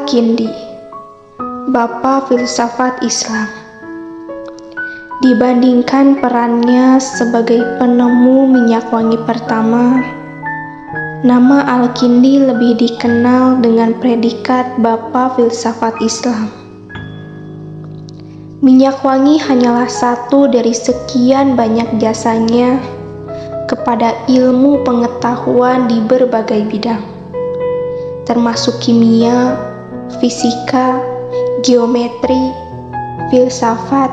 Al-Kindi, Bapa Filsafat Islam. Dibandingkan perannya sebagai penemu minyak wangi pertama, nama Al-Kindi lebih dikenal dengan predikat Bapa Filsafat Islam. Minyak wangi hanyalah satu dari sekian banyak jasanya kepada ilmu pengetahuan di berbagai bidang, termasuk kimia, fisika, geometri, filsafat,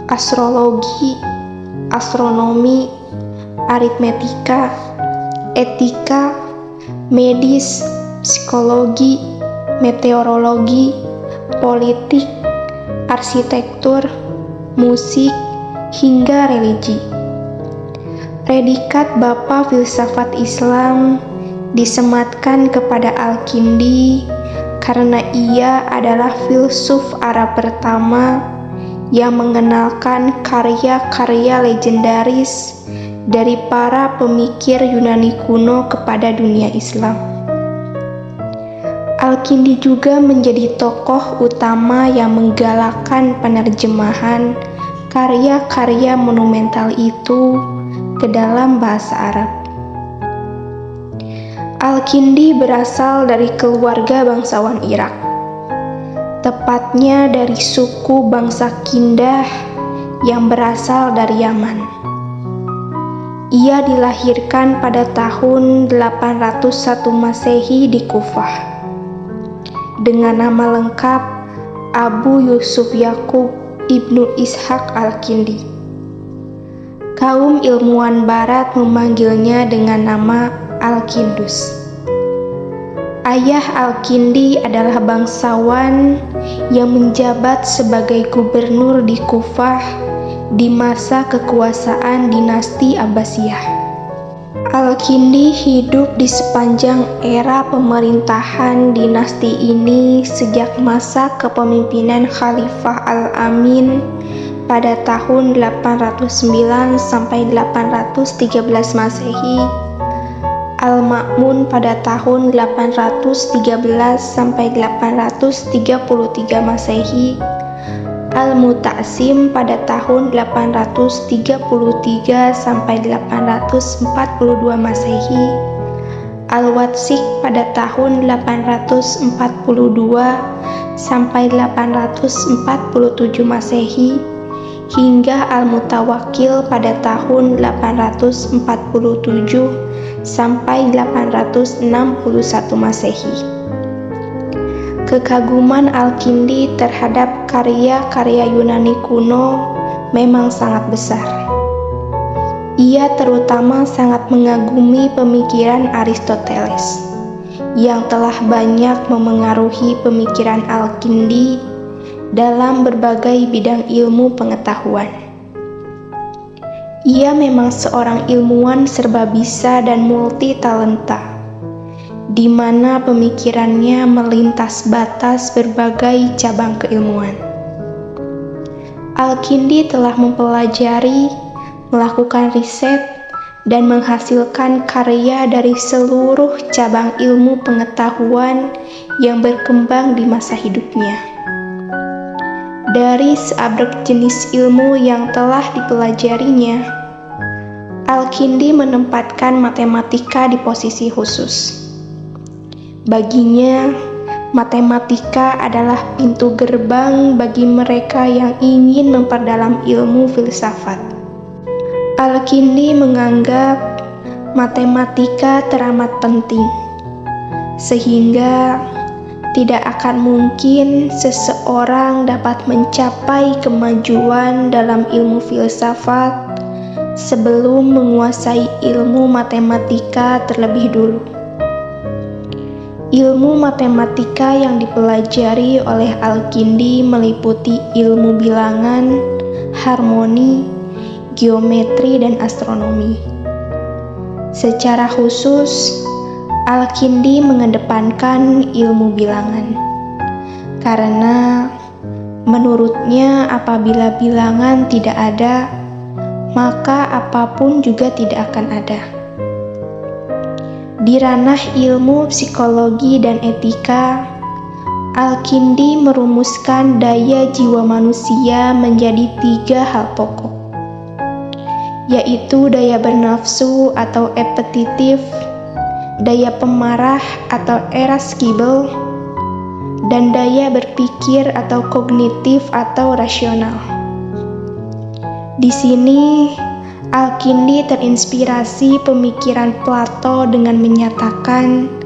astrologi, astronomi, aritmetika, etika, medis, psikologi, meteorologi, politik, arsitektur, musik, hingga religi. Predikat Bapa Filsafat Islam disematkan kepada Al-Kindi karena ia adalah filsuf Arab pertama yang mengenalkan karya-karya legendaris dari para pemikir Yunani kuno kepada dunia Islam. Al-Kindi juga menjadi tokoh utama yang menggalakkan penerjemahan karya-karya monumental itu ke dalam bahasa Arab. Al-Kindi berasal dari keluarga bangsawan Irak, tepatnya dari suku bangsa Kindah yang berasal dari Yaman. Ia dilahirkan pada tahun 801 Masehi di Kufah dengan nama lengkap Abu Yusuf Yakub Ibnu Ishaq Al-Kindi. Kaum ilmuwan barat memanggilnya dengan nama Al-Kindus. Ayah Al-Kindi adalah bangsawan yang menjabat sebagai gubernur di Kufah di masa kekuasaan dinasti Abbasiyah. Al-Kindi hidup di sepanjang era pemerintahan dinasti ini sejak masa kepemimpinan Khalifah Al-Amin pada tahun 809 sampai 813 Masehi, Al-Ma'mun pada tahun 813 sampai 833 Masehi, Al-Muta'sim pada tahun 833 sampai 842 Masehi, Al-Watsik pada tahun 842 sampai 847 Masehi, hingga Al-Mutawakkil pada tahun 847 sampai 861 Masehi. Kekaguman Al-Kindi terhadap karya-karya Yunani kuno memang sangat besar. Ia terutama sangat mengagumi pemikiran Aristoteles yang telah banyak memengaruhi pemikiran Al-Kindi dalam berbagai bidang ilmu pengetahuan. Ia memang seorang ilmuwan serba bisa dan multi talenta, di mana pemikirannya melintas batas berbagai cabang keilmuan. Al-Kindi telah mempelajari, melakukan riset, dan menghasilkan karya dari seluruh cabang ilmu pengetahuan yang berkembang di masa hidupnya. Dari seabrek jenis ilmu yang telah dipelajarinya, Al-Kindi menempatkan matematika di posisi khusus. Baginya, matematika adalah pintu gerbang bagi mereka yang ingin memperdalam ilmu filsafat. Al-Kindi menganggap matematika teramat penting, sehingga tidak akan mungkin seseorang dapat mencapai kemajuan dalam ilmu filsafat sebelum menguasai ilmu matematika terlebih dulu. Ilmu matematika yang dipelajari oleh Al-Kindi meliputi ilmu bilangan, harmoni, geometri, dan astronomi. Secara khusus, Al-Kindi mengedepankan ilmu bilangan karena menurutnya apabila bilangan tidak ada, maka apapun juga tidak akan ada. Di ranah ilmu psikologi dan etika, Al-Kindi merumuskan daya jiwa manusia menjadi 3 hal pokok, yaitu daya bernafsu atau appetitif, daya pemarah atau irascible, dan daya berpikir atau kognitif atau rasional. Di sini, Al-Kindi terinspirasi pemikiran Plato dengan menyatakan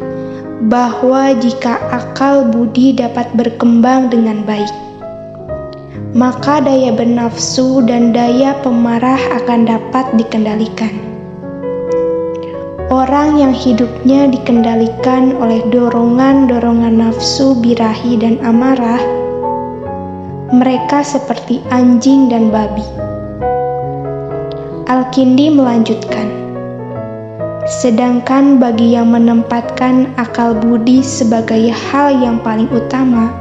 bahwa jika akal budi dapat berkembang dengan baik, maka daya bernafsu dan daya pemarah akan dapat dikendalikan. Orang yang hidupnya dikendalikan oleh dorongan-dorongan nafsu, birahi, dan amarah, mereka seperti anjing dan babi. Al-Kindi melanjutkan, sedangkan bagi yang menempatkan akal budi sebagai hal yang paling utama,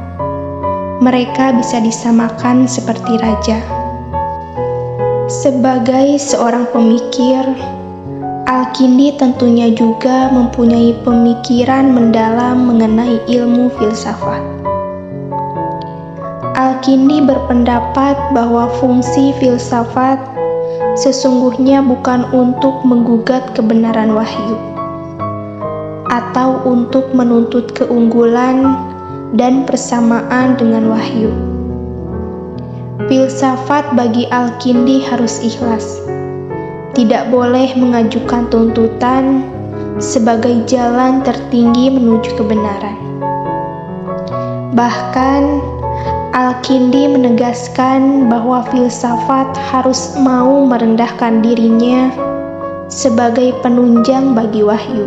mereka bisa disamakan seperti raja. Sebagai seorang pemikir, Al-Kindi tentunya juga mempunyai pemikiran mendalam mengenai ilmu filsafat. Al-Kindi berpendapat bahwa fungsi filsafat sesungguhnya bukan untuk menggugat kebenaran wahyu, atau untuk menuntut keunggulan dan persamaan dengan wahyu. Filsafat bagi Al-Kindi harus ikhlas, tidak boleh mengajukan tuntutan sebagai jalan tertinggi menuju kebenaran. Bahkan, Al-Kindi menegaskan bahwa filsafat harus mau merendahkan dirinya sebagai penunjang bagi wahyu.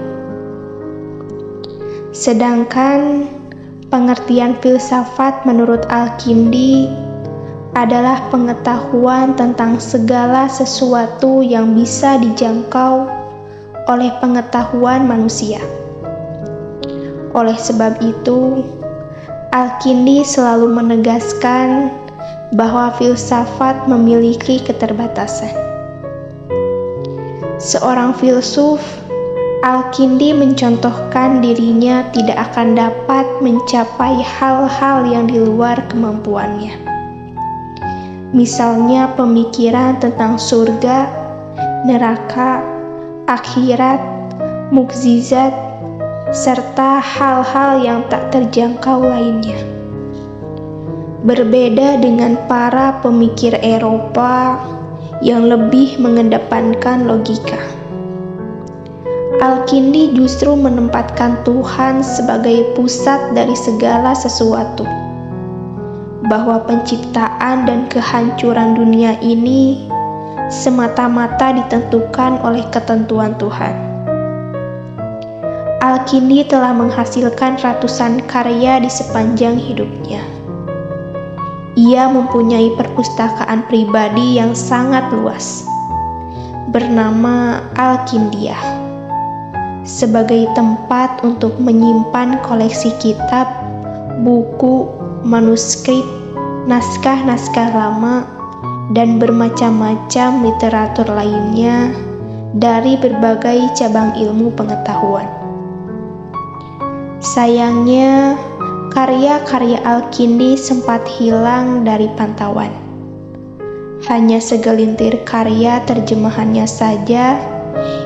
Sedangkan pengertian filsafat menurut Al-Kindi adalah pengetahuan tentang segala sesuatu yang bisa dijangkau oleh pengetahuan manusia. Oleh sebab itu, Al-Kindi selalu menegaskan bahwa filsafat memiliki keterbatasan. Seorang filsuf, Al-Kindi mencontohkan dirinya tidak akan dapat mencapai hal-hal yang di luar kemampuannya. Misalnya pemikiran tentang surga, neraka, akhirat, mukjizat, serta hal-hal yang tak terjangkau lainnya. Berbeda dengan para pemikir Eropa yang lebih mengedepankan logika, Al-Kindi justru menempatkan Tuhan sebagai pusat dari segala sesuatu, bahwa penciptaan dan kehancuran dunia ini semata-mata ditentukan oleh ketentuan Tuhan. Al-Kindi telah menghasilkan ratusan karya di sepanjang hidupnya. Ia mempunyai perpustakaan pribadi yang sangat luas, bernama Al-Kindiyah, sebagai tempat untuk menyimpan koleksi kitab, buku, manuskrip, naskah-naskah lama, dan bermacam-macam literatur lainnya dari berbagai cabang ilmu pengetahuan. Sayangnya, karya-karya Al-Kindi sempat hilang dari pantauan. Hanya segelintir karya terjemahannya saja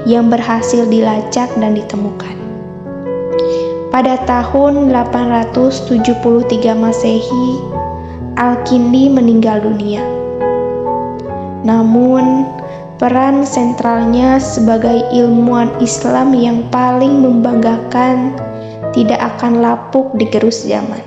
yang berhasil dilacak dan ditemukan. Pada tahun 873 Masehi, Al-Kindi meninggal dunia. Namun, peran sentralnya sebagai ilmuwan Islam yang paling membanggakan tidak akan lapuk di gerus zaman.